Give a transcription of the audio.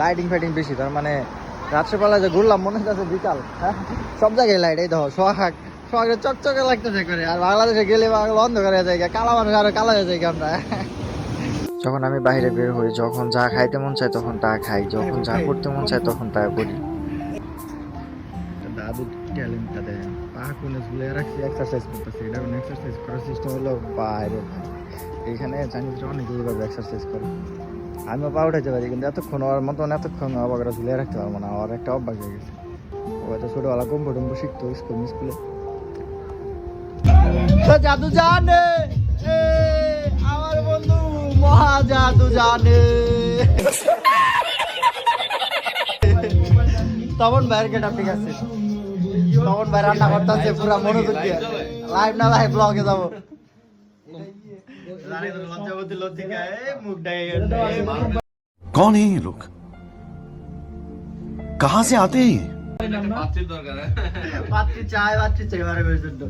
Lighting fighting বেশি, তার মানে রাত্রেবেলা যে ঘুরলাম মনে হচ্ছে বিকাল, হ্যাঁ সব জায়গায় লাইট। এই দেখো সোহাগে চকচকে লাগতেছে করে, আর বাংলাদেশে গেলে বাংলা অন্ধকার হয়ে যায়, কালা মানুষ আরো কালা হয়ে যায় আমরা। যখন আমি বাইরে বের হই, যখন যা খাইতে মন চায় তখন তা খাই, যখন যা করতে মন চায় তখন তা করি। দাদু ট্যালেন্ট তাদের পা কোনে ঝুলে রাখছি, এক্সারসাইজ করতেছে। এটা কোনো এক্সারসাইজ করার সিস্টেম হলো বাইরে, এখানে চাইনিজরা অনেকে এইভাবে এক্সারসাইজ করে। আমিও পা উঠাইতে পারি, কিন্তু এতক্ষণ ওর মতন এতক্ষণ অবাকরা ঝুলে রাখতে পারবো না, ওর একটা অভ্যাস হয়ে গেছে। ও হয়তো ছোটবেলা কম্পু টম্পু শিখতো স্কুলে। জাদু জানে আমার বন্ধু, মহা জাদু জানে। তখন ভাইয়ের গেট ঠিক আছে, তখন ভাই রান্না করতেছে পুরা মনোযোগ দিয়ে। লাইভ না লাইভ ব্লগে যাবো। कौन है ये लोग, कहाँ से आते हैं? পাত্রী চাই বারের জন্য।